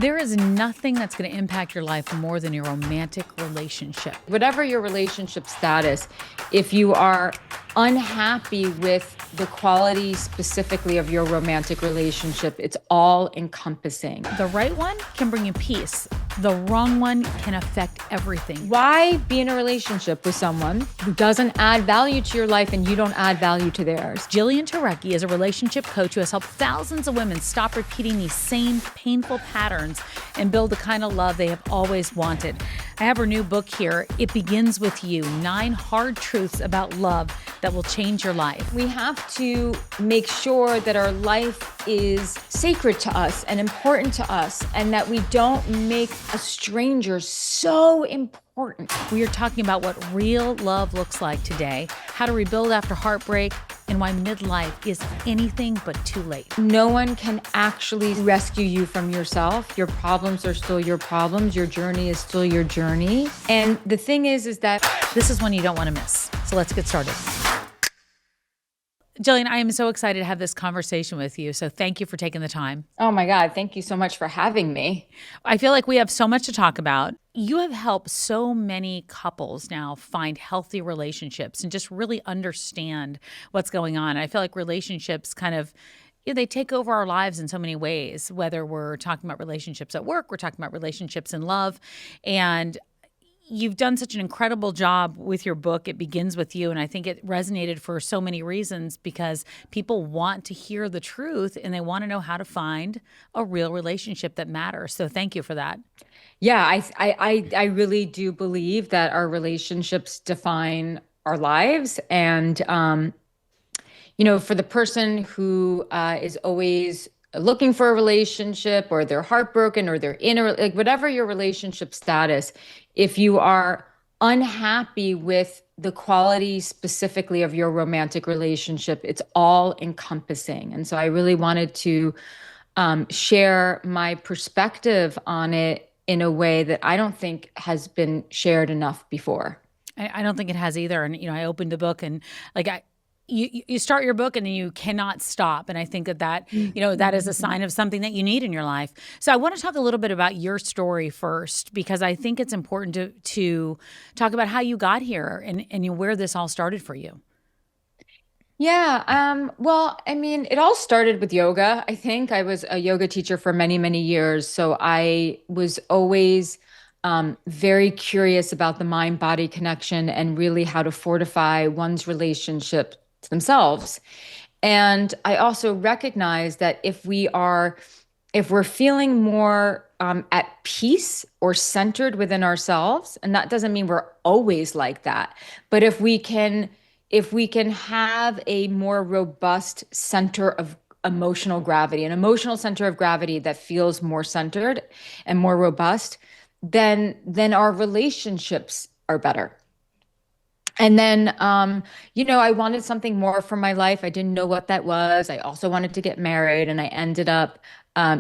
There is nothing that's going to impact your life more than your romantic relationship. Whatever your relationship status, if you are unhappy with the quality specifically of your romantic relationship, it's all encompassing. The right one can bring you peace. The wrong one can affect everything. Why be in a relationship with someone who doesn't add value to your life and you don't add value to theirs? Jillian Turecki is a relationship coach who has helped thousands of women stop repeating these same painful patterns and build the kind of love they have always wanted. I have her new book here. It Begins With You, 9 Hard Truths About Love That Will Change Your Life. We have to make sure that our life is sacred to us and important to us, and that we don't make a stranger so important. We are talking about what real love looks like today, how to rebuild after heartbreak, and why midlife is anything but too late. No one can actually rescue you from yourself. Your problems are still your problems. Your journey is still your journey. And the thing is that this is one you don't want to miss. So let's get started. Jillian, I am so excited to have this conversation with you. So thank you for taking the time. Oh my God, thank you so much for having me. I feel like we have so much to talk about. You have helped so many couples now find healthy relationships and just really understand what's going on. I feel like relationships kind of, they take over our lives in so many ways, whether we're talking about relationships at work, we're talking about relationships in love. And you've done such an incredible job with your book. It Begins With You. And I think it resonated for so many reasons because people want to hear the truth and they want to know how to find a real relationship that matters. So thank you for that. Yeah, I really do believe that our relationships define our lives. And, for the person who is always looking for a relationship, or they're heartbroken, or they're in a, like, whatever your relationship status, if you are unhappy with the quality specifically of your romantic relationship, it's all encompassing. And so I really wanted to share my perspective on it in a way that I don't think has been shared enough before. I don't think it has either. And, I opened the book and you start your book and then you cannot stop. And I think that that is a sign of something that you need in your life. So I want to talk a little bit about your story first, because I think it's important to talk about how you got here and where this all started for you. Yeah. Well, I mean, it all started with yoga. I think I was a yoga teacher for many, many years. So I was always very curious about the mind-body connection and really how to fortify one's relationship to themselves. And I also recognize that if we're feeling more at peace or centered within ourselves, and that doesn't mean we're always like that, but if we can have a more robust center of emotional gravity, an emotional center of gravity that feels more centered and more robust, then our relationships are better. And then, I wanted something more for my life. I didn't know what that was. I also wanted to get married, and I ended up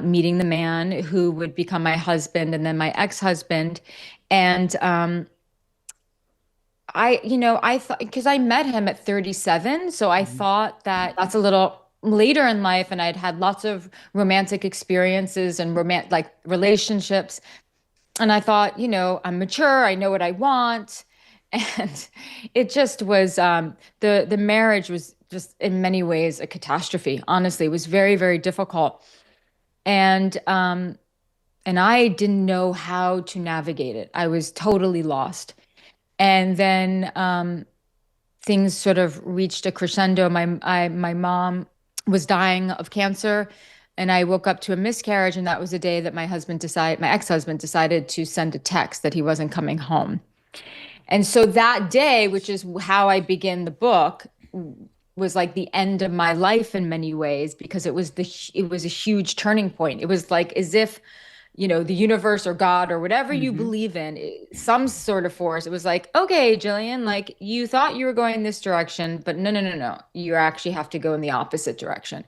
meeting the man who would become my husband and then my ex-husband. And I thought, because I met him at 37, so I thought that that's a little later in life, and I'd had lots of romantic experiences and relationships. And I thought, I'm mature, I know what I want. And it just was, the marriage was just in many ways a catastrophe. Honestly, it was very, very difficult. And I didn't know how to navigate it. I was totally lost. And then things sort of reached a crescendo. My mom was dying of cancer, and I woke up to a miscarriage, and that was the day that my ex-husband decided to send a text that he wasn't coming home. And so that day, which is how I begin the book, was like the end of my life in many ways, because it was a huge turning point. It was like as if, the universe or God or whatever you believe in, some sort of force. It was like, okay, Jillian, like you thought you were going this direction, but no. You actually have to go in the opposite direction.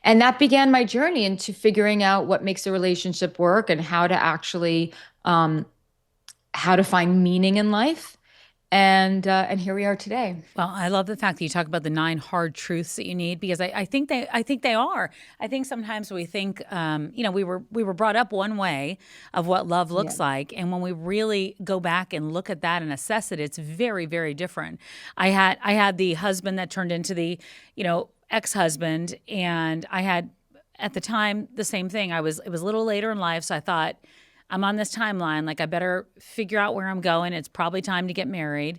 And that began my journey into figuring out what makes a relationship work and how to actually, how to find meaning in life. And here we are today. Well, I love the fact that you talk about the nine hard truths that you need because I think they are. I think sometimes we think we were brought up one way of what love Yeah. looks like, and when we really go back and look at that and assess it, it's very very different. I had the husband that turned into the ex-husband, and I had at the time the same thing. It was a little later in life, so I thought I'm on this timeline, like I better figure out where I'm going. It's probably time to get married.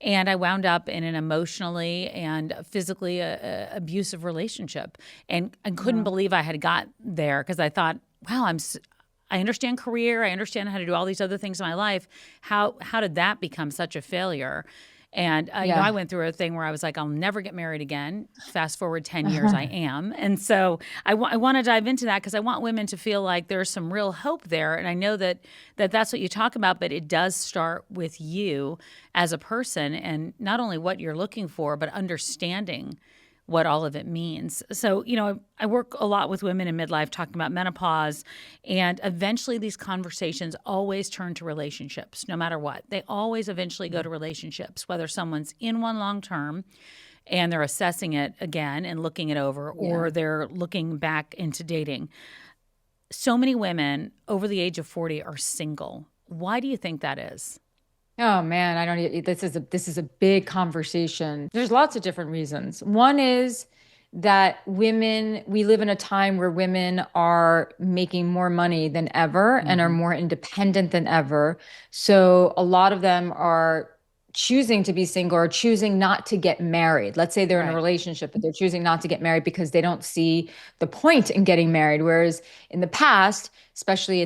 And I wound up in an emotionally and physically abusive relationship, and I couldn't Wow. believe I had got there because I thought, wow, I understand career, I understand how to do all these other things in my life. How did that become such a failure? And I Yeah. went through a thing where I was like, I'll never get married again. Fast forward 10 years, I am, and so I want to dive into that because I want women to feel like there's some real hope there. And I know that's what you talk about, but it does start with you as a person, and not only what you're looking for, but understanding what all of it means. So, I work a lot with women in midlife talking about menopause, and eventually these conversations always turn to relationships, no matter what. They always eventually go to relationships, whether someone's in one long term and they're assessing it again and looking it over, Yeah. or they're looking back into dating. So many women over the age of 40 are single. Why do you think that is? Oh man, I don't this is a big conversation. There's lots of different reasons. One is that we live in a time where women are making more money than ever and are Hmm. more independent than ever. So a lot of them are choosing to be single or choosing not to get married. Let's say they're in a Right. relationship, but they're choosing not to get married because they don't see the point in getting married. Whereas in the past, especially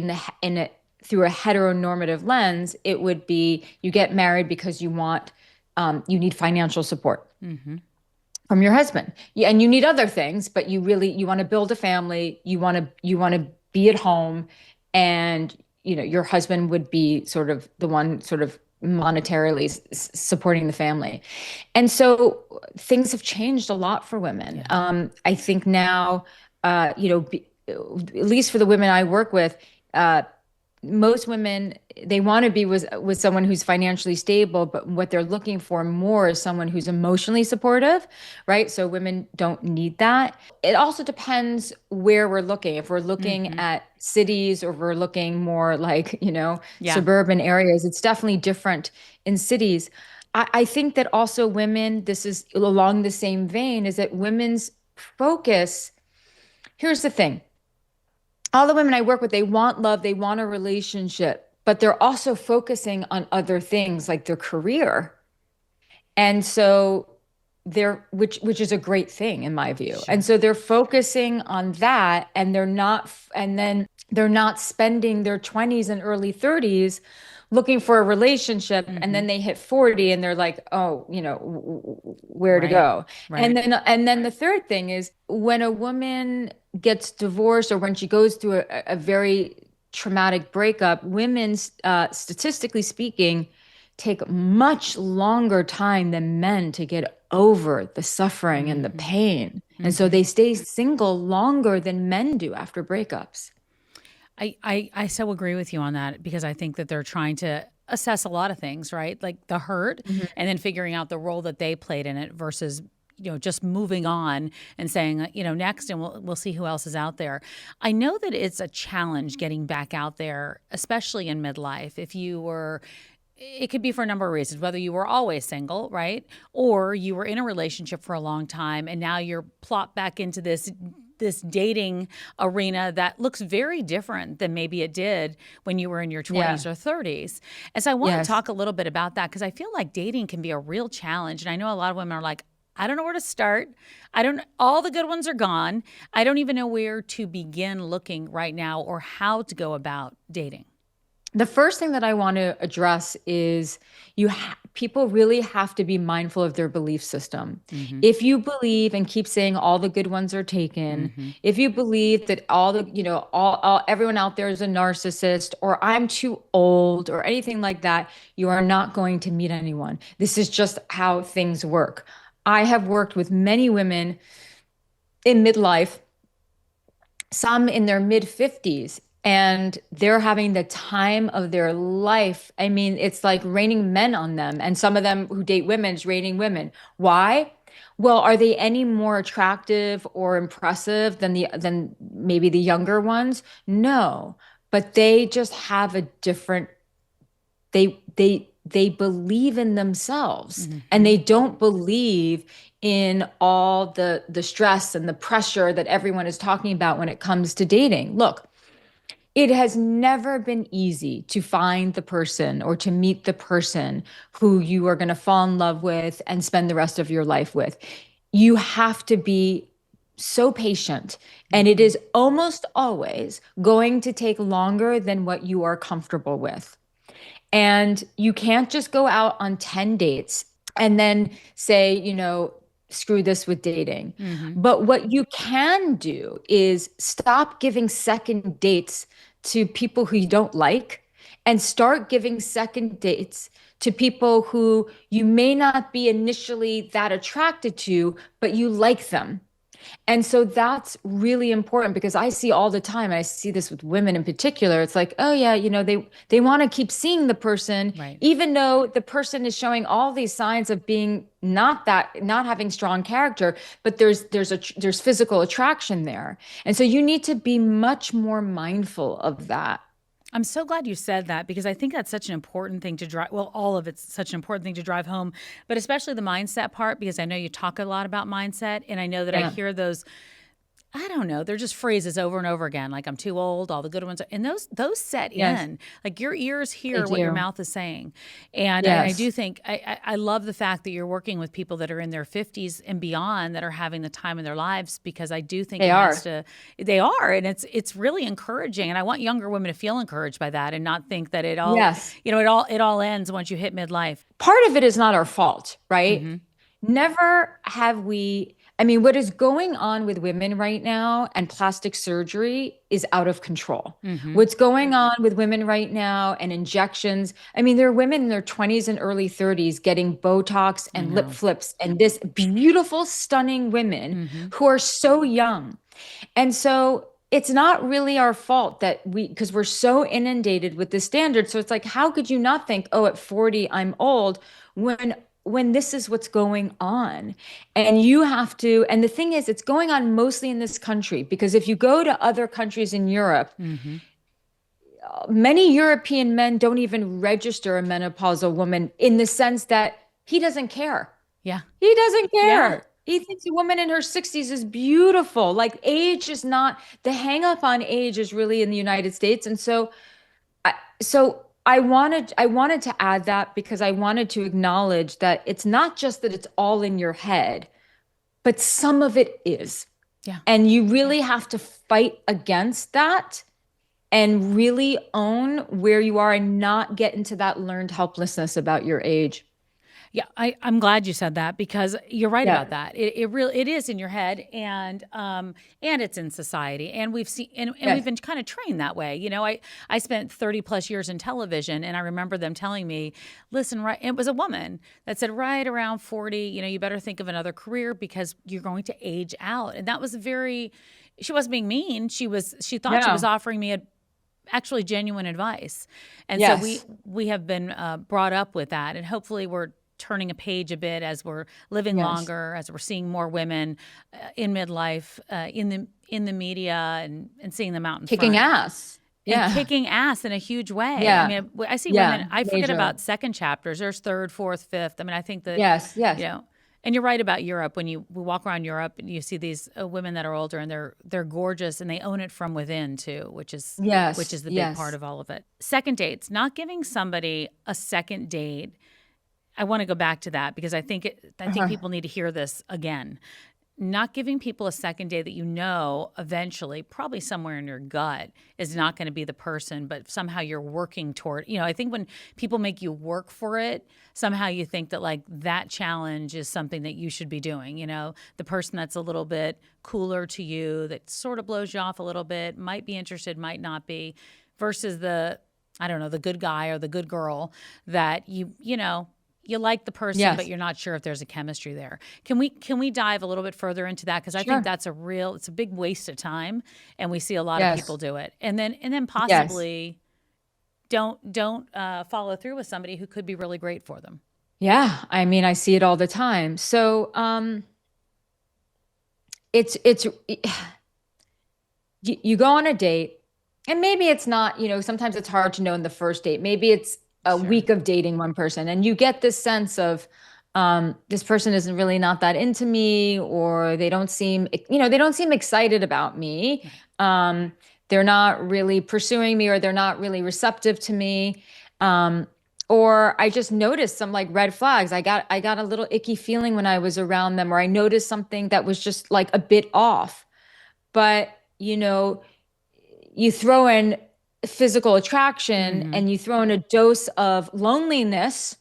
through a heteronormative lens, it would be you get married because you need financial support Hmm. from your husband. Yeah, and you need other things, but you want to build a family, you want to be at home, and your husband would be sort of the one sort of monetarily supporting the family. And so things have changed a lot for women. Yeah. I think now, at least for the women I work with, uh, most women, they want to be with someone who's financially stable, but what they're looking for more is someone who's emotionally supportive, right? So women don't need that. It also depends where we're looking. If we're looking Hmm. at cities, or if we're looking more like, Yeah. suburban areas, it's definitely different in cities. I think that also women, this is along the same vein, is that women's focus. Here's the thing: all the women I work with, they want love, they want a relationship, but they're also focusing on other things like their career. And so which is a great thing in my view. And Sure. so they're focusing on that, and then they're not spending their 20s and early 30s looking for a relationship, and Hmm. then they hit 40 and they're like, oh, where to Right. go. and Right. then and then the third thing is, when a woman gets divorced or when she goes through a very traumatic breakup, women, statistically speaking, take much longer time than men to get over the suffering and the Hmm. pain. And so Hmm. they stay single longer than men do after breakups. I so agree with you on that because I think that they're trying to assess a lot of things, right? Like the hurt, Mhm. and then figuring out the role that they played in it versus just moving on and saying next, and we'll see who else is out there. I know that it's a challenge getting back out there, especially in midlife. If you were It could be for a number of reasons, whether you were always single, right? Or you were in a relationship for a long time and now you're plopped back into this dating arena that looks very different than maybe it did when you were in your Yeah. 20s or 30s. And so I want to Yes. talk a little bit about that because I feel like dating can be a real challenge. And I know a lot of women are like, I don't know where to start. All the good ones are gone. I don't even know where to begin looking right now or how to go about dating. The first thing that I want to address is people really have to be mindful of their belief system. Mm-hmm. If you believe and keep saying all the good ones are taken, Mm-hmm. if you believe that all everyone out there is a narcissist, or I'm too old or anything like that, you are not going to meet anyone. This is just how things work. I have worked with many women in midlife, some in their mid 50s. and they're having the time of their life. I mean, it's like raining men on them. And some of them who date women is raining women. Why? Well, are they any more attractive or impressive than than maybe the younger ones? No, but they just have a different they believe in themselves, and Hmm. they don't believe in all the stress and the pressure that everyone is talking about when it comes to dating. Look, it has never been easy to find the person or to meet the person who you are going to fall in love with and spend the rest of your life with. You have to be so patient, and it Hmm. is almost always going to take longer than what you are comfortable with. And you can't just go out on 10 dates and then say, screw this with dating. Hmm. But what you can do is stop giving second dates to people who you don't like and start giving second dates to people who you may not be initially that attracted to, but you like them. And so that's really important because I see all the time, I see this with women in particular. It's like, oh yeah, they want to keep seeing the person, Right. even though the person is showing all these signs of being not having strong character, but there's physical attraction there. And so you need to be much more mindful of that. I'm so glad you said that because I think that's such an important thing to drive. Well, all of it's such an important thing to drive home, but especially the mindset part because I know you talk a lot about mindset, and I know that I Yeah. hear those. I don't know. They're just phrases over and over again. Like I'm too old. All the good ones, and those set Yes, in. Like your ears they hear what your do. mouth is saying, and I Yes. do think I love the fact that you're working with people that are in their 50s and beyond that are having the time in their lives because I do think They it has are. to. They are, and it's really encouraging, and I want younger women to feel encouraged by that and not think that Yes. it all ends once you hit midlife. Part of it is not our fault, right? Hmm. Never have we, I mean, what is going on with women right now and plastic surgery is out of control. Hmm. What's going on with women right now and injections, I mean, there are women in their 20s and early 30s getting Botox I and lip know. flips and this beautiful, stunning women Hmm. who are so young. And so it's not really our fault that because we're so inundated with the standard. So it's like, how could you not think, oh, at 40, I'm old when this is what's going on? And you have to, and the thing is, it's going on mostly in this country, because if you go to other countries in Europe, Hmm. many European men don't even register a menopausal woman in the sense that he doesn't care. Yeah. He doesn't Yeah. care. He thinks a woman in her 60s is beautiful. Like age is not the hang up on age is really in the United States. And I, so I wanted to add that because I wanted to acknowledge that it's not just that it's all in your head, but some of it is. Yeah. And you really have to fight against that and really own where you are and not get into that learned helplessness about your age. Yeah, I'm glad you said that because you're right about Yeah. that. It is in your head and it's in society. And we've seen and we've Yes. been kind of trained that way. You know, I spent 30 plus years in television and I remember them telling me, listen, right, it was a woman that said right around 40, you better think of another career because you're going to age out. And that was very she wasn't being mean. She thought she was No. offering me a actually genuine advice. And so Yes. we have been brought up with that, and hopefully we're turning a page a bit as we're living Yes. longer, as we're seeing more women in midlife, in the media, and seeing them out in Kicking front ass. and Yeah. kicking ass in a huge way. I Yeah. mean, I see women. Yeah. I forget Major. about second chapters. There's third, fourth, fifth. I mean, I think that Yes. you Yes. know. And you're right about Europe. When we walk around Europe, and you see these women that are older, and they're gorgeous, and they own it from within too, which Yes. is the big part Yes. of all of it. Second dates, not giving somebody a second date. I want to go back to that because I think Uh-huh. people need to hear this again. Not giving people a second date that eventually, probably somewhere in your gut, is not going to be the person, but somehow you're working toward. I think when people make you work for it, somehow you think that like that challenge is something that you should be doing. The person that's a little bit cooler to you, that sort of blows you off a little bit, might be interested, might not be, versus I don't know, the good guy or the good girl that you like the person, but Yes. you're not sure if there's a chemistry there. Can we dive a little bit further into that? Because I think Sure. that's it's a big waste of time, and we see a lot of people Yes. do it. And then Yes. possibly don't follow through with somebody who could be really great for them. Yeah. I mean, I see it all the time. So, it's you go on a date, and maybe it's not, sometimes it's hard to know in the first date. Maybe it's a Sure. week of dating one person, and you get this sense of, this person isn't really not that into me, or they don't seem excited about me. Right. Um, they're not really pursuing me, or they're not really receptive to me. Um, or I just noticed some like red flags. I got a little icky feeling when I was around them, or I noticed something that was just like a bit off. But, you know, you throw in physical attraction, Mm-hmm. and you throw in a dose of loneliness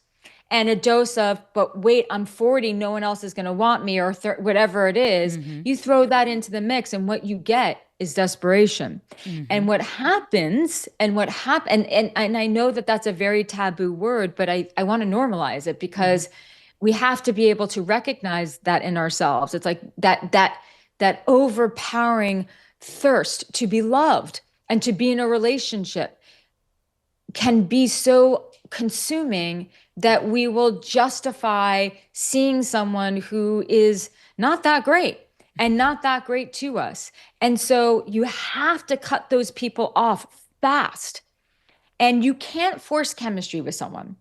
and a dose of, but wait, I'm 40, no one else is going to want me, or whatever it is. Mm-hmm. You throw that into the mix, and what you get is desperation. Mm-hmm. And what happens, and what happen and I know that that's a very taboo word, but I want to normalize it, Mm-hmm. because we have to be able to recognize that in ourselves. It's like that overpowering thirst to be loved and to be in a relationship can be so consuming that we will justify seeing someone who is not that great and not that great to us. And so you have to cut those people off fast. And you can't force chemistry with someone.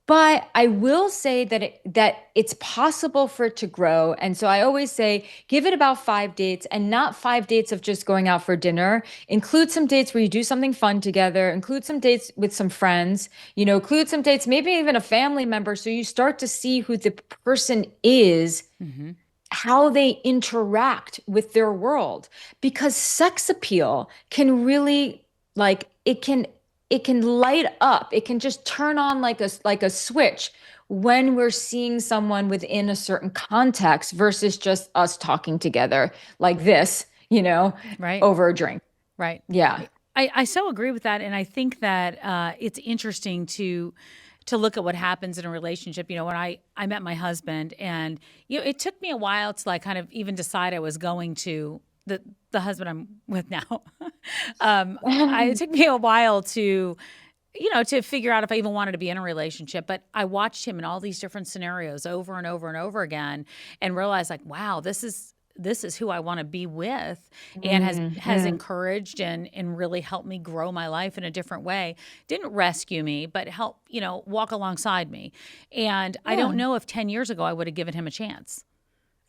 But I will say that it's possible for it to grow. And so I always say, give it about 5 dates, and not 5 dates of just going out for dinner. Include some dates where you do something fun together. Include some dates with some friends. Include some dates, maybe even a family member. So you start to see who the person is, Mm-hmm. how they interact with their world, because sex appeal can really, like, it can light up, it can just turn on like a switch when we're seeing someone within a certain context versus just us talking together like this, Right. over a drink. Right. Yeah. I so agree with that, and I think that it's interesting to look at what happens in a relationship. When I met my husband, and it took me a while to like kind of even decide I was going to the husband I'm with now. It took me a while to figure out if I even wanted to be in a relationship. But I watched him in all these different scenarios over and over and over again, and realized like, wow, this is who I want to be with, and has Mhm. encouraged and really helped me grow my life in a different way. Didn't rescue me, but help, walk alongside me. And I don't Yeah, know if 10 years ago I would have given him a chance.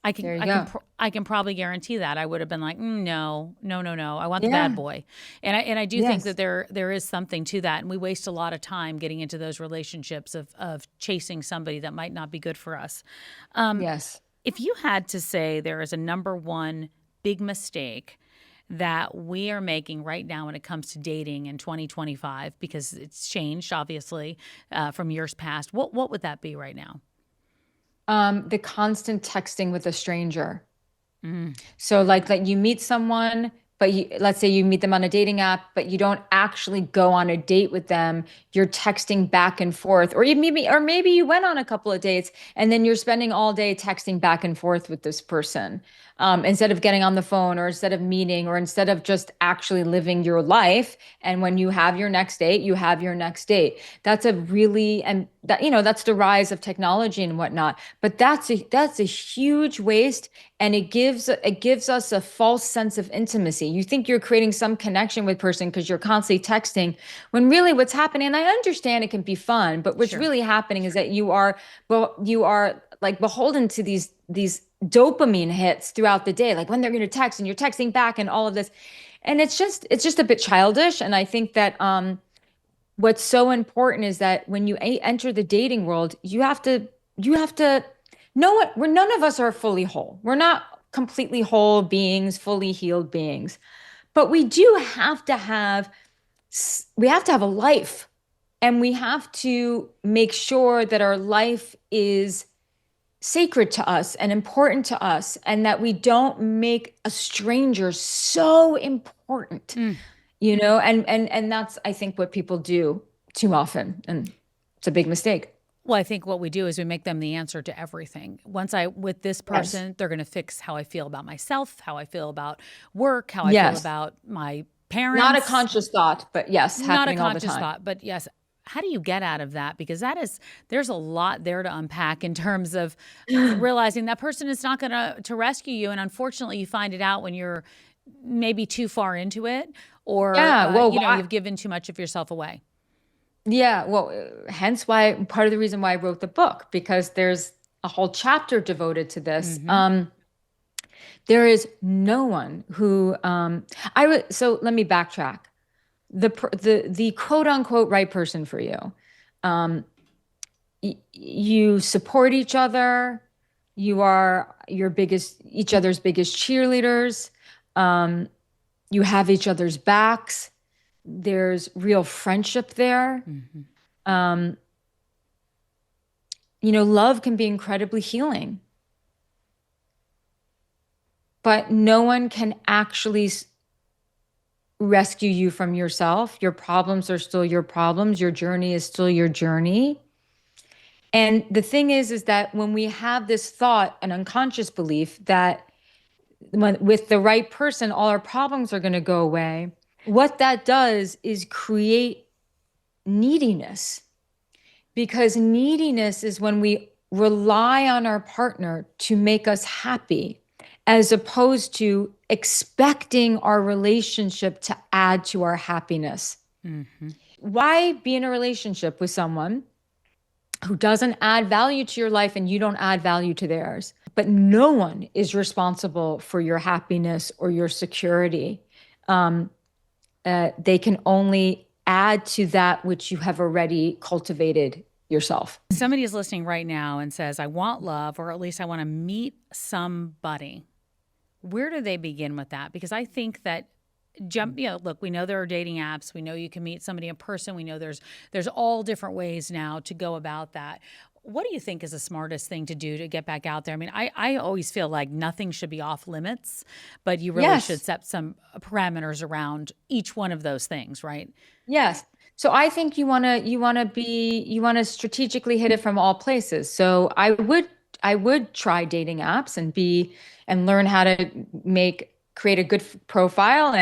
I can there you I can go. pr- I can probably guarantee that I would have been like, no, no, no, no. I want the bad Yeah. boy, and I do think that Yes. there is something to that, and we waste a lot of time getting into those relationships of chasing somebody that might not be good for us. Yes. If you had to say there is a number one big mistake that we are making right now when it comes to dating in 2025, because it's changed obviously from years past, what would that be right now? The constant texting with a stranger. Mm, So like you meet someone, but let's say you meet them on a dating app, but you don't actually go on a date with them. You're texting back and forth, or maybe you went on a couple of dates, and then you're spending all day texting back and forth with this person, instead of getting on the phone, or instead of meeting, or instead of just actually living your life. And when you have your next date, you have your next date. That's a really, and that, that's the rise of technology and whatnot. But that's a huge waste, and it gives us a false sense of intimacy. You think you're creating some connection with person because you're constantly texting, when really what's happening, and I understand it can be fun, but what's sure. really happening is that you are like beholden to these dopamine hits throughout the day, like when they're going to text, and you're texting back and all of this. And it's just a bit childish. And I think that what's so important is that when you enter the dating world, you have to know what we're none of us are fully whole. We're not completely whole beings, fully healed beings. But we have to have a life, and we have to make sure that our life is sacred to us and important to us, and that we don't make a stranger so important, Mm. and that's, I think, what people do too often, and it's a big mistake. Well, I think what we do is we make them the answer to everything. Once I with this Yes. person, they're going to fix how I feel about myself, how I feel about work, how I feel Yes. about my Not a parents. conscious thought, but yes, Not a happening all the conscious time. thought, but yes, how do you get out of that? Because there's a lot there to unpack in terms of realizing that person is not going to rescue you, and unfortunately, you find it out when you're maybe too far into it, or Yeah. Well, why? you've given too much of yourself away. Yeah. Well, hence why part of the reason why I wrote the book, because there's a whole chapter devoted to this. Hmm. There is no one who I would. So let me backtrack. The quote unquote right person for you. Um, you support each other. You are each other's biggest cheerleaders. Um, you have each other's backs. There's real friendship there. Hmm. Um, love can be incredibly healing, but no one can actually rescue you from yourself. Your problems are still your problems. Your journey is still your journey. And the thing is that when we have this thought, an unconscious belief that with the right person, all our problems are going to go away, what that does is create neediness. Because neediness is when we rely on our partner to make us happy, as opposed to expecting our relationship to add to our happiness. Hmm. Why be in a relationship with someone who doesn't add value to your life and you don't add value to theirs? But no one is responsible for your happiness or your security. Um, they can only add to that which you have already cultivated yourself. Somebody is listening right now and says, I want love, or at least I want to meet somebody. Where do they begin with that? Because I think that look, we know there are dating apps. We know you can meet somebody in person. We know there's all different ways now to go about that. What do you think is the smartest thing to do to get back out there? I mean, I always feel like nothing should be off limits, but you really should Yes. set some parameters around each one of those things, right? Yes. So I think you want to strategically hit it from all places. So I would try dating apps and learn how to create a good profile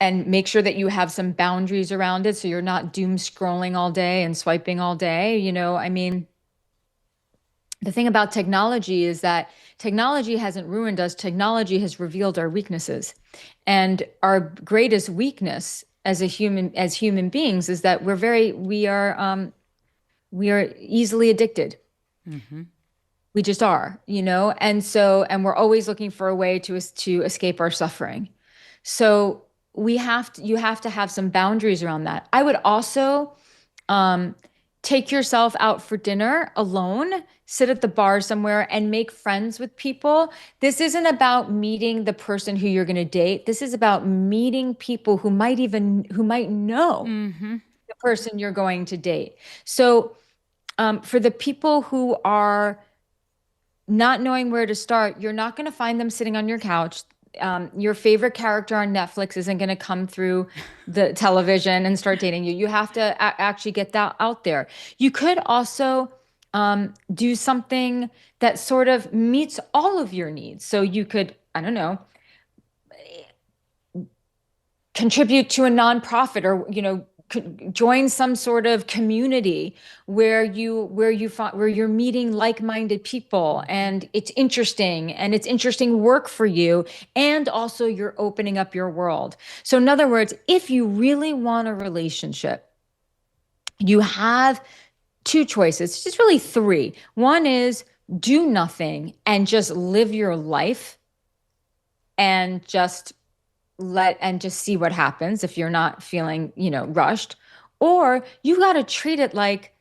and make sure that you have some boundaries around it so you're not doom scrolling all day and swiping all day. I mean, the thing about technology is that technology hasn't ruined us. Technology has revealed our weaknesses. And our greatest weakness as human beings is that we are easily addicted. Mm-hmm. We just are, and we're always looking for a way to escape our suffering. So you have to have some boundaries around that. I would also um, take yourself out for dinner alone, sit at the bar somewhere and make friends with people. This isn't about meeting the person who you're going to date. This is about meeting people who might know Mm-hmm. the person you're going to date. So, for the people who are not knowing where to start, you're not going to find them sitting on your couch. Your favorite character on Netflix isn't going to come through the television and start dating you. You have to actually get that out there. You could also do something that sort of meets all of your needs. So you could, I don't know, contribute to a nonprofit or join some sort of community where you're meeting like-minded people and it's interesting work for you, and also you're opening up your world. So in other words, if you really want a relationship, you have two choices, just really three. One is do nothing and just live your life and just see what happens if you're not feeling, rushed. Or you got to treat it like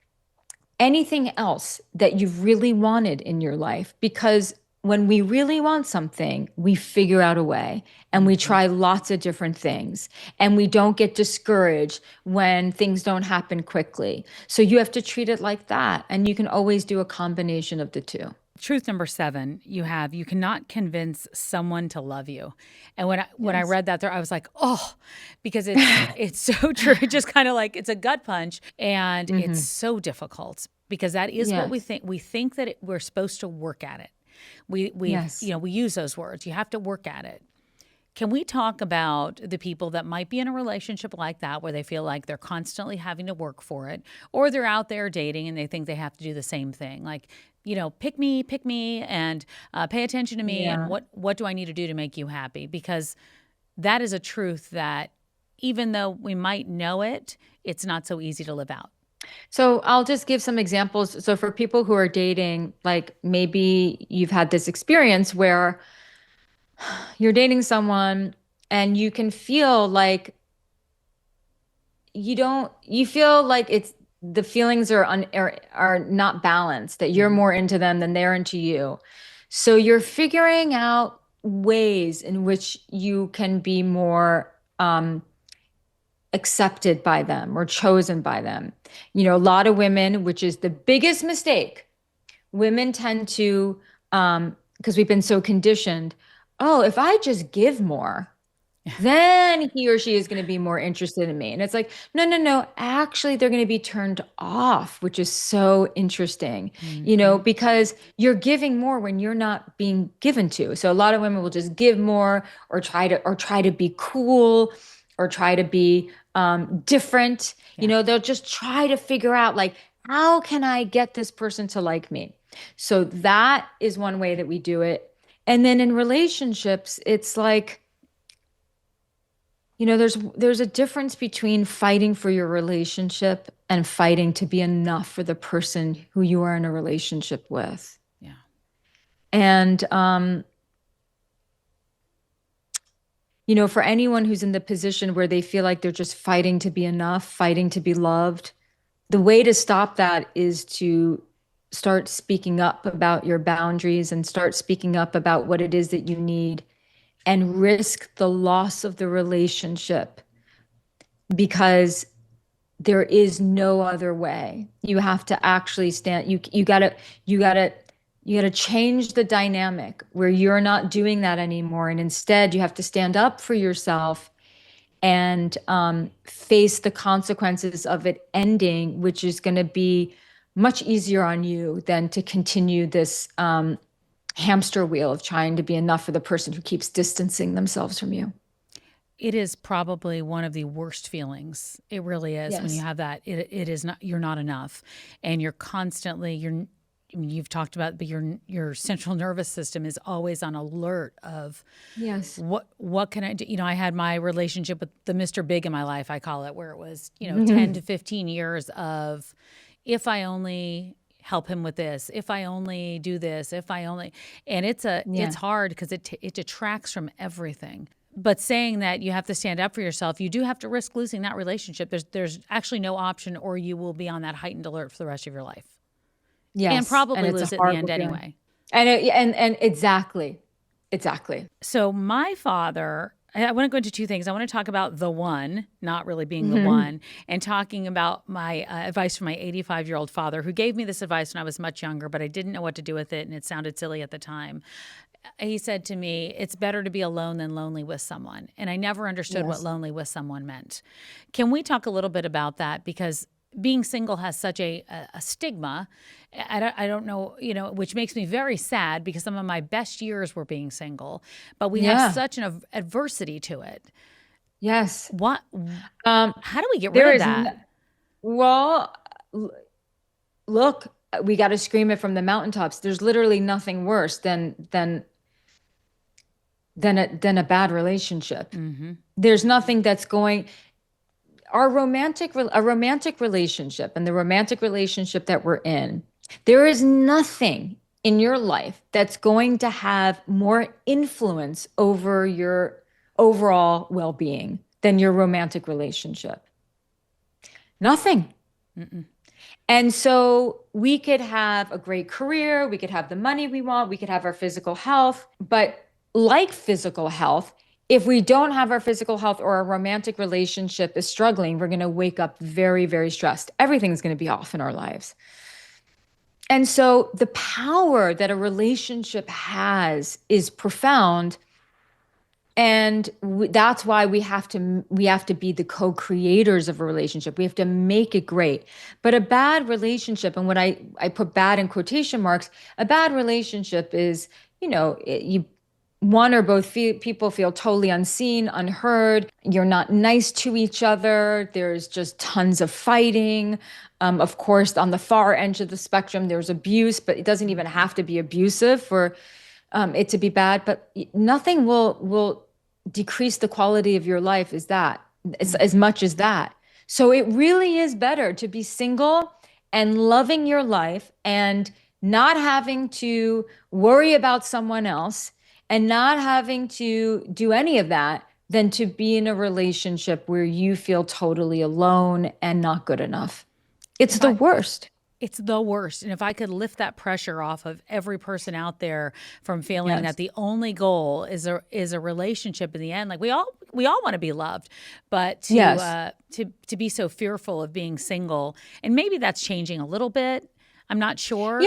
anything else that you've really wanted in your life. Because when we really want something, we figure out a way and we Mm-hmm. try lots of different things and we don't get discouraged when things don't happen quickly. So you have to treat it like that. And you can always do a combination of the two. Truth number 7, you cannot convince someone to love you. And when I Yes. read that there, I was like, oh, because it's so true. It just kind of like it's a gut punch, and it's Hmm. so difficult because that is what we Yes. think. We think that we're supposed to work at it. Yes. We use those words. You have to work at it. Can we talk about the people that might be in a relationship like that where they feel like they're constantly having to work for it, or they're out there dating and they think they have to do the same thing? Like, pick me, and pay attention to me. And Yeah. what do I need to do to make you happy? Because that is a truth that even though we might know it, it's not so easy to live out. So I'll just give some examples. So for people who are dating, like maybe you've had this experience where you're dating someone and you can feel like you feel like it's the feelings are not balanced, that you're Mm-hmm. more into them than they're into you. So you're figuring out ways in which you can be more accepted by them or chosen by them. A lot of women, which is the biggest mistake, women tend to, because we've been so conditioned, oh, if I just give more, then he or she is going to be more interested in me. And it's like, no, no, no. Actually, they're going to be turned off, which is so interesting, Mm-hmm. because you're giving more when you're not being given to. So a lot of women will just give more or try to be cool or try to be different. Yeah. They'll just try to figure out like, how can I get this person to like me? So that is one way that we do it. And then in relationships, it's like, there's a difference between fighting for your relationship and fighting to be enough for the person who you are in a relationship with. Yeah. And for anyone who's in the position where they feel like they're just fighting to be enough, fighting to be loved, the way to stop that is to start speaking up about your boundaries and start speaking up about what it is that you need and risk the loss of the relationship because there is no other way. You have to actually stand. You gotta change the dynamic where you're not doing that anymore, and instead you have to stand up for yourself and face the consequences of it ending, which is going to be much easier on you than to continue this hamster wheel of trying to be enough for the person who keeps distancing themselves from you. It is probably one of the worst feelings. It really is when you Yes. have that. It is not. You're not enough, and you're constantly. I mean, you've talked about, but your central nervous system is always on alert of Yes. what can I do. I had my relationship with the Mr. Big in my life. I call it, where it was 10 Mhm. to 15 years of, if I only help him with this, if I only do this, if I only, and it's Yeah. hard because it detracts from everything. But saying that you have to stand up for yourself, you do have to risk losing that relationship. There's actually no option, or you will be on that heightened alert for the rest of your life, and Yes. And probably it's a lose it in the end horrible feeling. anyway. And exactly. Exactly. So my father, I want to go into two things. I want to talk about the one, not really being the Hmm. one, and talking about my advice from my 85-year-old father, who gave me this advice when I was much younger, but I didn't know what to do with it, and it sounded silly at the time. He said to me, "It's better to be alone than lonely with someone." And I never understood what Yes. lonely with someone meant. Can we talk a little bit about that? Because being single has such a stigma. I don't know, which makes me very sad because some of my best years were being single, but we have Yeah. such an adversity to it. Yes. What, Um, how do we get rid there of is, that? well, l- look, we got to scream it from the mountaintops. There's literally nothing worse than a bad relationship. Hmm. There's nothing that's going a romantic relationship and the romantic relationship that we're in. There is nothing in your life that's going to have more influence over your overall well-being than your romantic relationship. Nothing. Mm-mm. And so we could have a great career, we could have the money we want, we could have our physical health, but like physical health, if we don't have our physical health or our romantic relationship is struggling, we're going to wake up very, very stressed. Everything's going to be off in our lives. And so the power that a relationship has is profound. And that's why we have to be the co-creators of a relationship. We have to make it great. But a bad relationship, and what I put bad in quotation marks, a bad relationship is, you one or both people feel totally unseen, unheard. You're not nice to each other. There's just tons of fighting. Of course, on the far edge of the spectrum, there's abuse, but it doesn't even have to be abusive for it to be bad. But nothing will decrease the quality of your life as Mhm. much as that. So it really is better to be single and loving your life and not having to worry about someone else and not having to do any of that than to be in a relationship where you feel totally alone and not good enough. It's If the I worst. It's the worst. And if I could lift that pressure off of every person out there from feeling that Yes. the only goal is a relationship in the end, like we all want to be loved, but to Yes. uh to be so fearful of being single, and maybe that's changing a little bit. I'm not Yeah, sure.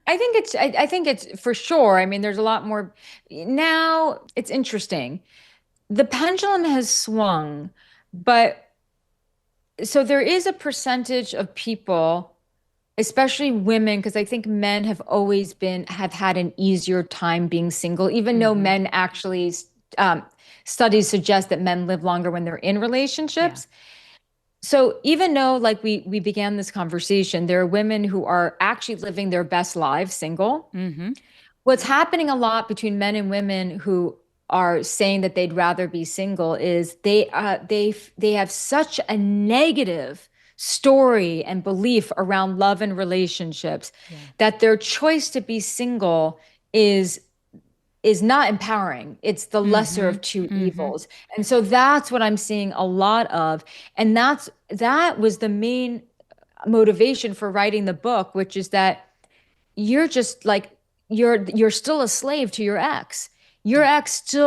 I think it's for sure. I mean, there's a lot more now. It's interesting. The pendulum has swung, but so there is a percentage of people, especially women, because I think men have had an easier time being single, even though Hmm. men actually um, studies suggest that men live longer when they're in Yeah. relationships. So even though like we began this conversation, there are women who are actually living their best lives single. Hmm. What's happening a lot between men and women who are saying that they'd rather be single is they have such a negative story and belief around love and relationships Yeah. that their choice to be single is is not empowering. It's the lesser Hmm. of two Hmm. evils. And so that's what I'm seeing a lot of. And that was the main motivation for writing the book, which is that you're just like you're still a slave to your ex. Yeah.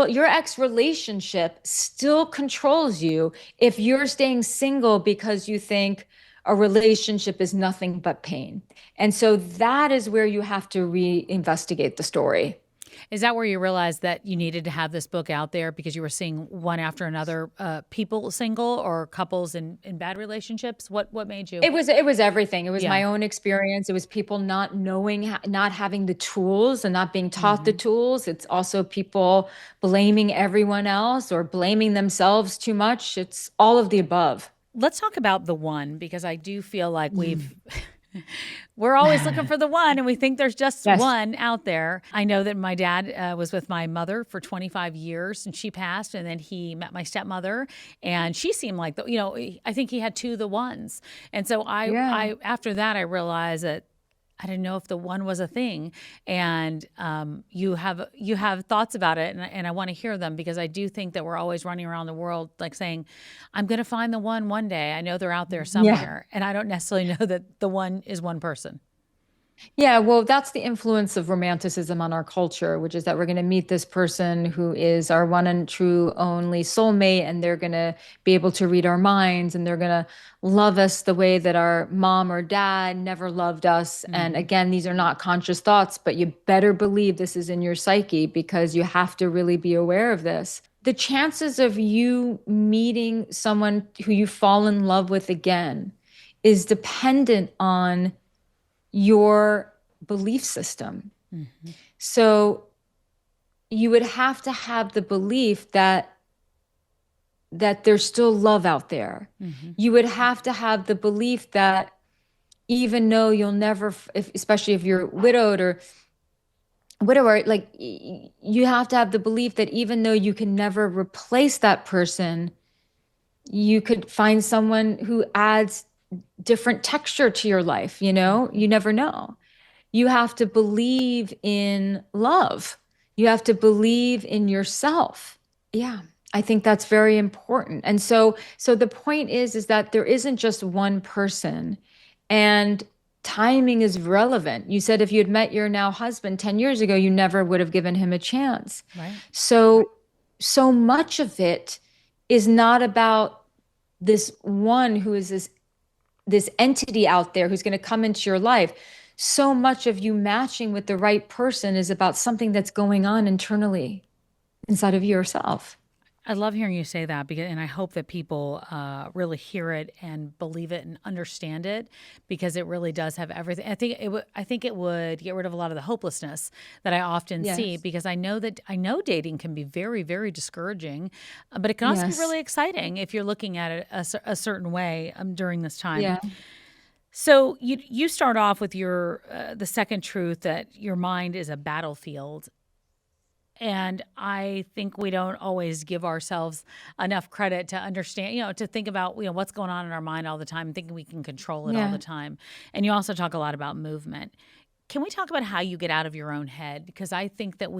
Your ex relationship still controls you if you're staying single because you think a relationship is nothing but pain. And so that is where you have to reinvestigate the story. Is that where you realized that you needed to have this book out there because you were seeing one after another, people single or couples in bad relationships? What made you? It was everything. It was Yeah. my own experience. It was people not knowing, not having the tools and not being taught the Hmm. tools. It's also people blaming everyone else or blaming themselves too much. It's all of the above. Let's talk about the one, because I do feel like Mm. we're always looking for the one, and we think there's just Yes. one out there. I know that my dad was with my mother for 25 years, and she passed, and then he met my stepmother, and she seemed like I think he had two the ones. And so Yeah. I after that I realized that I didn't know if the one was a thing. And you have thoughts about it, and I want to hear them, because I do think that we're always running around the world like saying, I'm going to find the one day. I know they're out there Yeah. somewhere, and I don't necessarily know that the one is one person. Yeah, well, that's the influence of romanticism on our culture, which is that we're going to meet this person who is our one and true only soulmate, and they're going to be able to read our minds, and they're going to love us the way that our mom or dad never loved us. And Hmm. again, these are not conscious thoughts, but you better believe this is in your psyche because you have to really be aware of this. The chances of you meeting someone who you fall in love with again is dependent on your belief system. Hmm. So you would have to have the belief that there's still love out there. Hmm. You would have to have the belief that even though you'll never, especially if you're widowed or widower, like you have to have the belief that even though you can never replace that person, you could find someone who adds different texture to your life. Hmm. You never know. You have to believe in love. You have to believe in yourself. Yeah, I think that's very important. And so the point is that there isn't just one person, and timing is relevant. You said if you'd met your now husband 10 years ago, you never would have given him a chance. Right. So much of it is not about this one who is this entity out there who's going to come into your life. so much of you matching with the right person is about something that's going on internally inside of yourself. I love hearing you say that because, and I hope that people really hear it and believe it and understand it because it really does have everything. I think it would get rid of a lot of the hopelessness that I often see Yes. because I know dating can be very, very discouraging, but it can also be Yes. really exciting if you're looking at it a certain way during this time. Yeah. So you start off with your the second truth that your mind is a battlefield, and I think we don't always give ourselves enough credit to understand, to think about, what's going on in our mind all the time, thinking we can control it all the Yeah. time. And you also talk a lot about movement. Can we talk about how you get out of your own head? Because I think that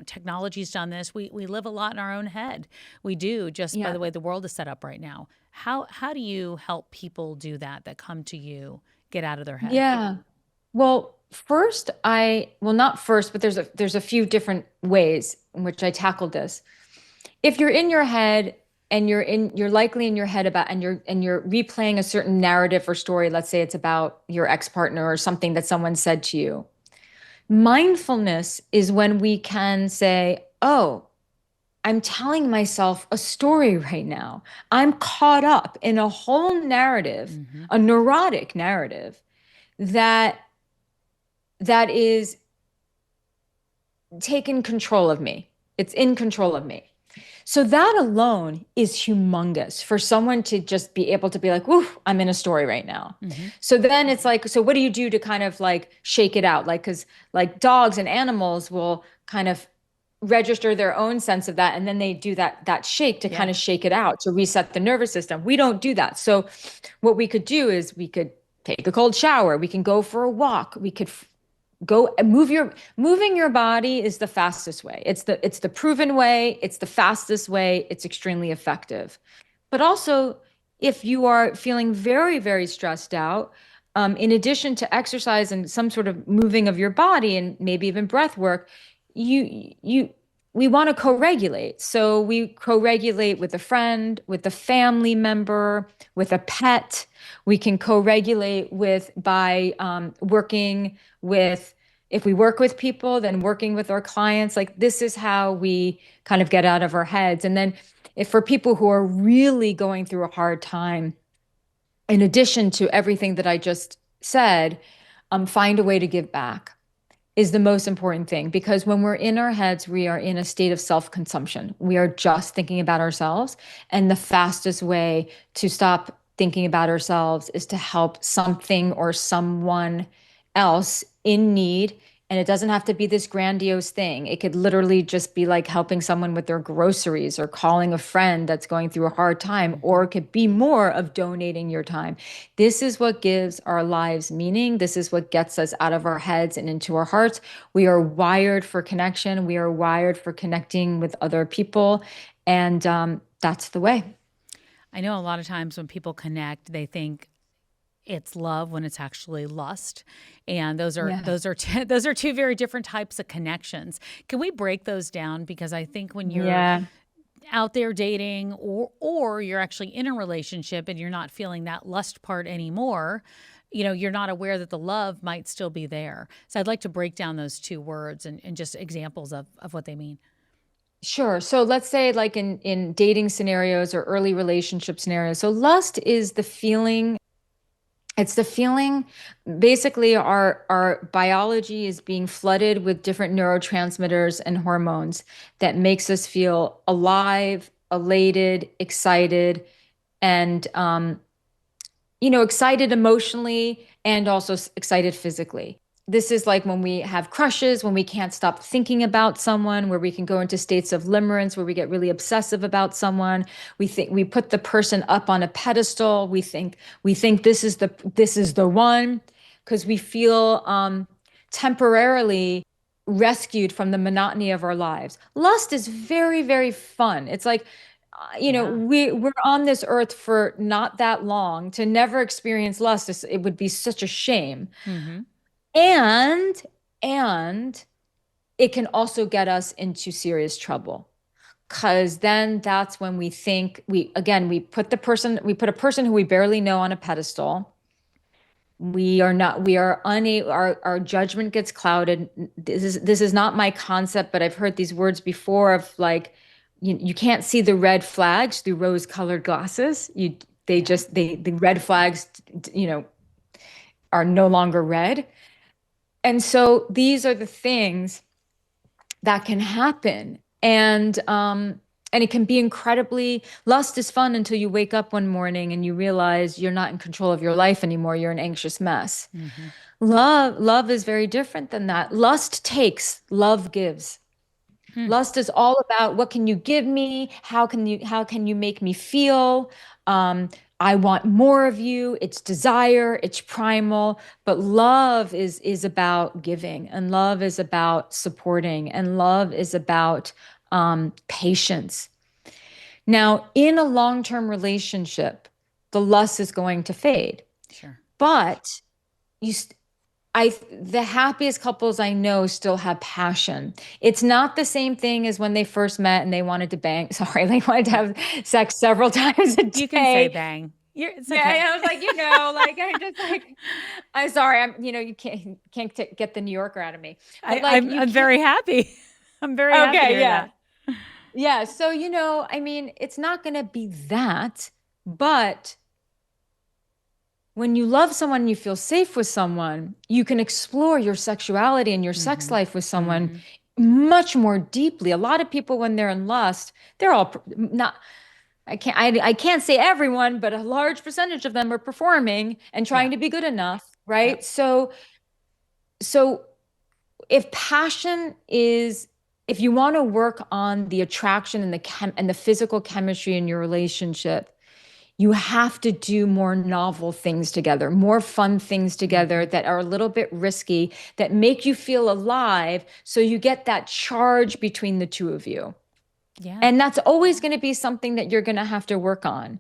technology's done this. We live a lot in our own head. We do, just by Yeah. the way the world is set up right now. How do you help people do that come to you, get out of their head? Yeah. Well, first, well, not first, but there's a few different ways in which I tackled this. If you're in your head and you're likely in your head about and you're replaying a certain narrative or story, let's say it's about your ex-partner or something that someone said to you. Mindfulness is when we can say, "Oh, I'm telling myself a story right now. I'm caught up in a whole narrative, Hmm. a neurotic narrative that that is taken control of me. It's in control of me." So that alone is humongous for someone to just be able to be like, "Woo, I'm in a story right now." Hmm. So then it's like, so what do you do to kind of like shake it out? Like, because like dogs and animals will kind of register their own sense of that, and then they do that shake to Yeah. kind of shake it out to reset the nervous system. We don't do that. So what we could do is we could take a cold shower. We can go for a walk. We could go and moving your body is the fastest way. It's the proven way, it's the fastest way, it's extremely effective. But also, if you are feeling very, very stressed out, in addition to exercise and some sort of moving of your body and maybe even breath work, you we want to co-regulate. So we co-regulate with a friend, with a family member, with a pet. We can co-regulate with by working with, if we work with people, then working with our clients. Like this is how we kind of get out of our heads. And then if for people who are really going through a hard time, in addition to everything that I just said, find a way to give back is the most important thing, because when we're in our heads, we are in a state of self-consumption. We are just thinking about ourselves. And the fastest way to stop thinking about ourselves is to help something or someone else in need. And it doesn't have to be this grandiose thing. It could literally just be like helping someone with their groceries or calling a friend that's going through a hard time, or Hmm. it could be more of donating your time. This is what gives our lives meaning. This is what gets us out of our heads and into our hearts. We are wired for connection. We are wired for connecting with other people. And that's the way. I know a lot of times when people connect, they think it's love when it's actually lust, and Yeah. those are two very different types of connections. Can we break those down? Because I think when you're Yeah. out there dating, or you're actually in a relationship and you're not feeling that lust part anymore, you're not aware that the love might still be there. So I'd like to break down those two words and just examples of what they mean. Sure. So let's say like in dating scenarios or early relationship scenarios. So lust is the feeling. It's the feeling, basically our biology is being flooded with different neurotransmitters and hormones that makes us feel alive, elated, excited, and excited emotionally and also excited physically. This is like when we have crushes, when we can't stop thinking about someone, where we can go into states of limerence, where we get really obsessive about someone. We think we put the person up on a pedestal. We think this is the one, because we feel temporarily rescued from the monotony of our lives. Lust is very, very fun. It's like Yeah. we're on this earth for not that long to never experience lust. It would be such a shame. Hmm. And and it can also get us into serious trouble, because then that's when we think we put a person who we barely know on a pedestal, We are unable, our judgment gets clouded. This is not my concept, but I've heard these words before of like, you can't see the red flags through rose-colored glasses. They Yeah. just, the red flags, you know, are no longer red. And so these are the things that can happen. And it can be incredibly, lust is fun until you wake up one morning and you realize you're not in control of your life anymore. You're an anxious mess. Hmm. Love is very different than that. Lust takes, love gives. Hmm. Lust is all about what can you give me? How can you make me feel? Um, I want more of you. It's desire, it's primal, but love is about giving, and love is about supporting, and love is about patience. Now, in a long-term relationship, the lust is going to fade, Sure. but you the happiest couples I know still have passion. It's not the same thing as when they first met and they wanted to bang. Sorry, they wanted to Yeah. have sex several times a You can say day. bang. It's Yeah, okay. I was like, like I just like, I'm sorry, you can't get the New Yorker out of me, but like you I'm can't. very happy. I'm very happy to Okay, hear yeah, that. yeah. So I mean, it's not going to be that, but when you love someone and you feel safe with someone, you can explore your sexuality and your sex Hmm. life with someone Hmm. much more deeply. A lot of people, when they're in lust, they're all not. I can't say everyone, but a large percentage of them are performing and Yeah. trying to be good enough, Yep. right? So if passion is, if you want to work on the attraction and the physical chemistry in your relationship, you have to do more novel things together, more fun things together Hmm. that are a little bit risky, that make you feel alive. So you get that charge between the two of you. Yeah. And that's always going to be something that you're going to have to work on.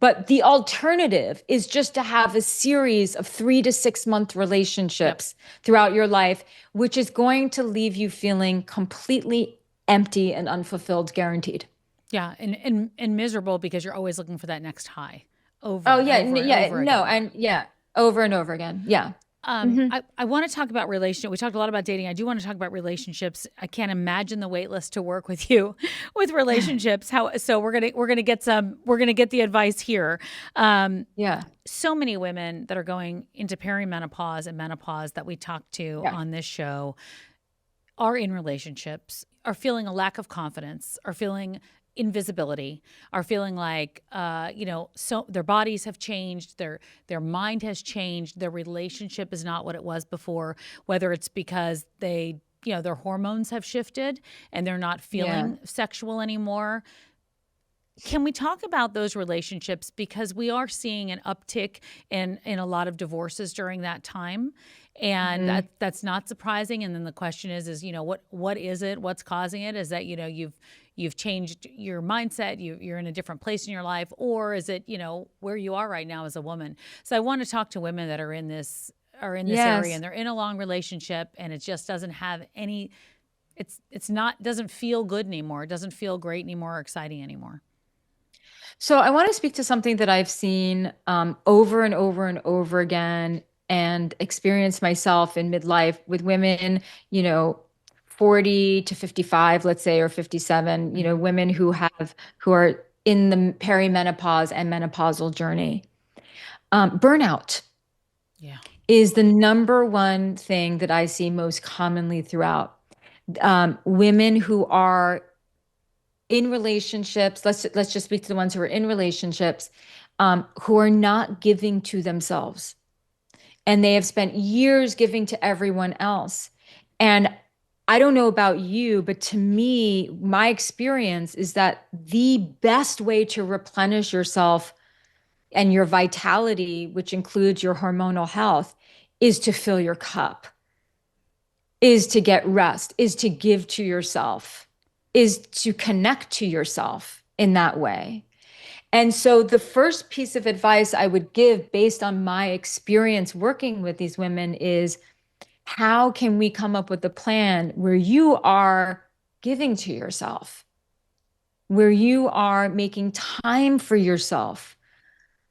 But the alternative is just to have a series of 3 to 6 month Yep. relationships throughout your life, which is going to leave you feeling completely empty and unfulfilled, guaranteed. Yeah. And miserable because you're always looking for that next high over Oh, and yeah. over and Yeah. over No. again. And yeah, over and over again. Yeah. Hmm. I want to talk about relationship. We talked a lot about dating. I do want to talk about relationships. I can't imagine the wait list to work with you with relationships. How so we're gonna get the advice here. Um, Yeah. so many women that are going into perimenopause and menopause that we talk to Yeah. on this show are in relationships, are feeling a lack of confidence, are feeling invisibility, are feeling like so their bodies have changed, their mind has changed, their relationship is not what it was before, whether it's because their hormones have shifted and they're not Yeah. feeling sexual anymore. Can we talk about those relationships, because we are seeing an uptick in a lot of divorces during that time, and Hmm. that's not surprising. And then the question is what is it, what's causing it? Is that you've changed your mindset, you're in a different place in your life, or is it where you are right now as a woman? So I want to talk to women that are in this area Yes. and they're in a long relationship and it just doesn't have any, it's not, doesn't feel good anymore, it doesn't feel great anymore or exciting anymore. So I want to speak to something that I've seen over and over and over again and experienced myself in midlife with women, you know, 40 to 55, let's say, or 57, Hmm. women who are in the perimenopause and menopausal journey. Burnout Yeah. is the number one thing that I see most commonly throughout. Women who are in relationships, let's just speak to the ones who are in relationships, who are not giving to themselves, and they have spent years giving to everyone else. And I don't know about you, but to me, my experience is that the best way to replenish yourself and your vitality, which includes your hormonal health, is to fill your cup, is to get rest, is to give to yourself, is to connect to yourself in that way. And so the first piece of advice I would give based on my experience working with these women is, how can we come up with a plan where you are giving to yourself, where you are making time for yourself,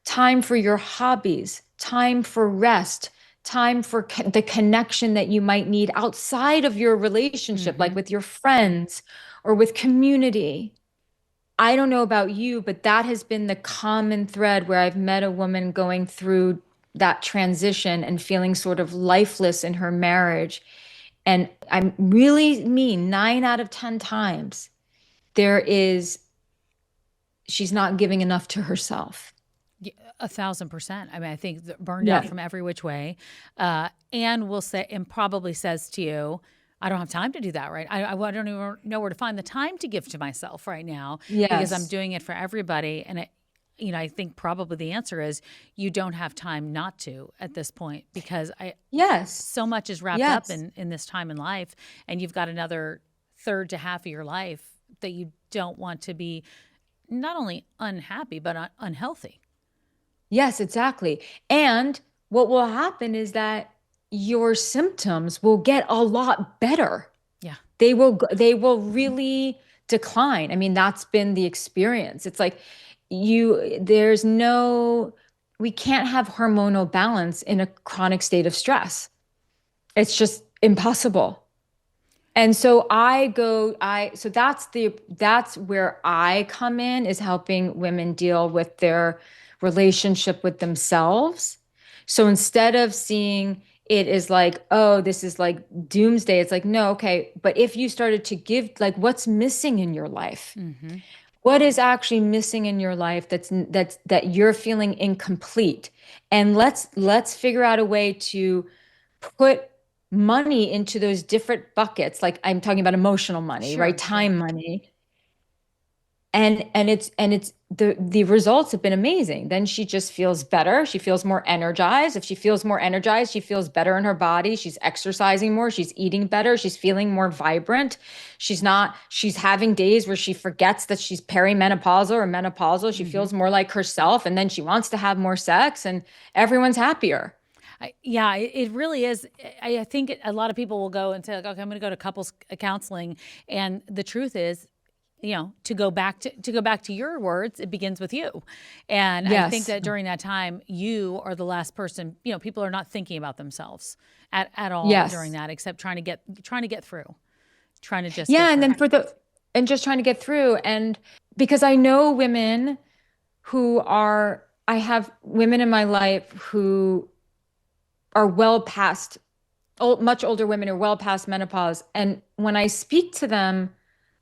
time for your hobbies, time for rest, time for the connection that you might need outside of your relationship, like Hmm. with your friends or with community. I don't know about you, but that has been the common thread where I've met a woman going through that transition and feeling sort of lifeless in her marriage. And I really mean 9 out of 10 times there is, she's not giving enough to herself. 1,000%. I mean, I think burned out Yeah. from every which way, and will say, and probably says to you, "I don't have time to do that, right? I don't even know where to find the time to give to myself right now because I'm Yes. doing it for everybody." And I think probably the answer is you don't have time not to at this point because Yes. so much is wrapped up Yes. in this time in life, and you've got another third to half of your life that you don't want to be not only unhappy but unhealthy. Yes, exactly. And what will happen is that your symptoms will get a lot better. Yeah. They will really decline. I mean, that's been the experience. It's like there's no, we can't have hormonal balance in a chronic state of stress. It's just impossible. And so so that's where I come in, is helping women deal with their relationship with themselves. So instead of seeing it as like, oh, this is like doomsday, it's like, no, okay, but if you started to give, like, what's missing in your life? Hmm. What is actually missing in your life that you're feeling incomplete? And let's figure out a way to put money into those different buckets. Like, I'm talking about emotional money, right? Sure, sure. Time money. And it's the results have been amazing. Then she just feels better. She feels more energized. If she feels more energized, she feels better in her body. She's exercising more. She's eating better. She's feeling more vibrant. She's having days where she forgets that she's perimenopausal or menopausal. She Hmm. feels more like herself. And then she wants to have more sex, and everyone's happier. Yeah, it really is. I think a lot of people will go and say, like, okay, I'm going to go to couples counseling. And the truth is, to go back to your words, it begins with you. And I think Yes. that during that time, you are the last person, people are not thinking about themselves at all during Yes. that, except trying to get through, trying to just get Yeah, and through. then and just trying to get through. And because I know women I have women in my life who are well past, much older women who are well past menopause. And when I speak to them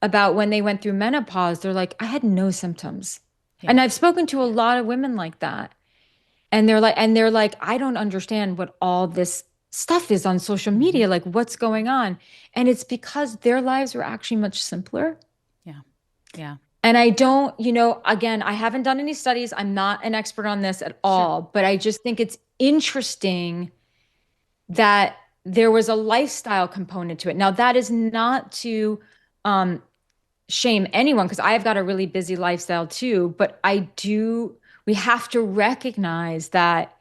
about when they went through menopause, they're like, I had no symptoms. Yeah. And I've spoken to a lot of women like that. And they're like, I don't understand what all this stuff is on social Hmm. media. Like, what's going on? And it's because their lives were actually much simpler. Yeah. Yeah. And again, I haven't done any studies. I'm not an expert on this at Sure. all, but I just think it's interesting that there was a lifestyle component to it. Now, that is not to um, shame anyone, because I've got a really busy lifestyle too, but we have to recognize that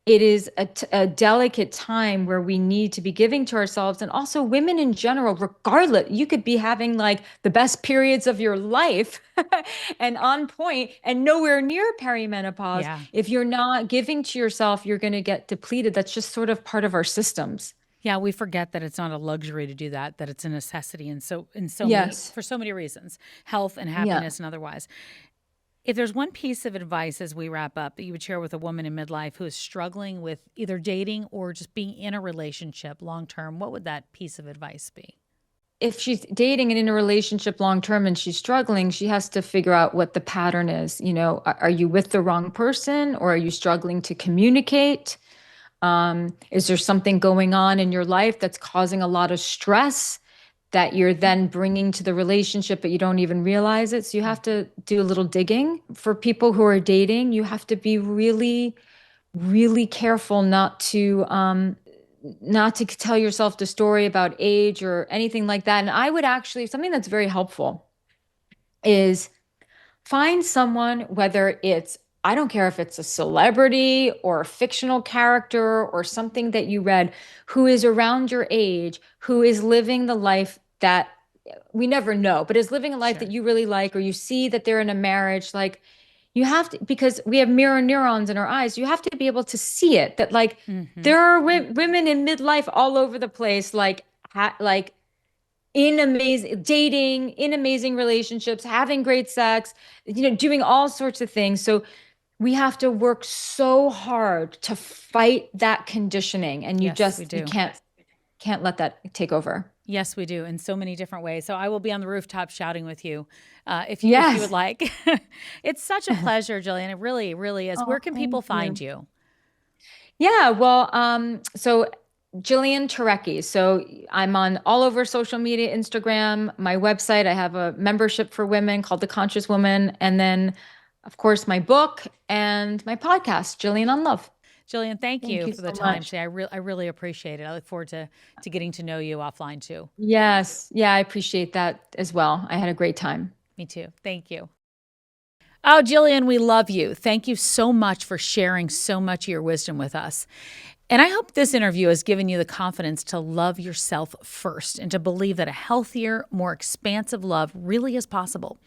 it is a delicate time where we need to be giving to ourselves, and also women in general. Regardless, you could be having like the best periods of your life and on point and nowhere near perimenopause. Yeah. If you're not giving to yourself, you're going to get depleted. That's just sort of part of our systems. Yeah, we forget that it's not a luxury to do that, that it's a necessity in so many Yes. for so many reasons, health and Yeah. happiness and otherwise. If there's one piece of advice as we wrap up that you would share with a woman in midlife who is struggling with either dating or just being in a relationship long term, what would that piece of advice be? If she's dating and in a relationship long term and she's struggling, she has to figure out what the pattern is. Are you with the wrong person, or are you struggling to communicate? Is there something going on in your life that's causing a lot of stress that you're then bringing to the relationship, but you don't even realize it? So you have to do a little digging. For people who are dating, you have to be really, really careful not to tell yourself the story about age or anything like that. And I would actually, something that's very helpful is find someone, whether it's, I don't care if it's a celebrity or a fictional character or something that you read, who is around your age, who is living the life that we never know, but is living a life that Sure. you really like, or you see that they're in a marriage. Like, you have to, because we have mirror neurons in our eyes, you have to be able to see it, that like there are women in midlife all over the place, like like in amazing dating, in amazing relationships, having great sex, doing all sorts of things. So we have to work so hard to fight that conditioning, and Yes, we you do. can't let that take over. Yes, we do, in so many different ways. So I will be on the rooftop shouting with you, if you would Yes. like. It's such a pleasure, Jillian. It really, really is. Oh, Where can people thank find you. you? Yeah, well, so Jillian Turecki. So I'm on all over social media, Instagram, my website. I have a membership for women called The Conscious Woman. And then, of course, my book and my podcast, Jillian on Love. Jillian, thank Thank you you for the so time much. today. I really appreciate it. I look forward to getting to know you offline too. Yes. Yeah, I appreciate that as well. I had a great time. Me too. Thank you. Oh, Jillian, we love you. Thank you so much for sharing so much of your wisdom with us. And I hope this interview has given you the confidence to love yourself first and to believe that a healthier, more expansive love really is possible.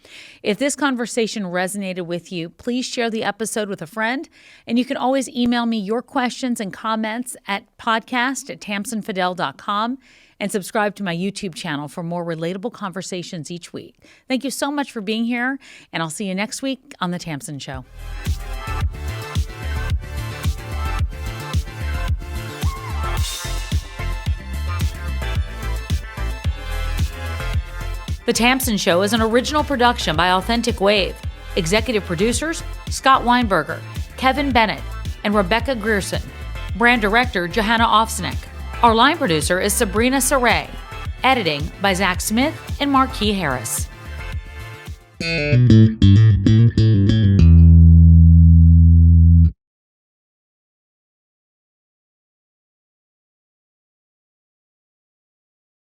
If this conversation resonated with you, please share the episode with a friend. And you can always email me your questions and comments at podcast@tamsenfadal.com and subscribe to my YouTube channel for more relatable conversations each week. Thank you so much for being here, and I'll see you next week on The Tamsen Show. The Tamsen Show is an original production by Authentic Wave. Executive producers, Scott Weinberger, Kevin Bennett, and Rebecca Grierson. Brand director, Johanna Ofsnick. Our line producer is Sabrina Saray. Editing by Zach Smith and Marquis Harris.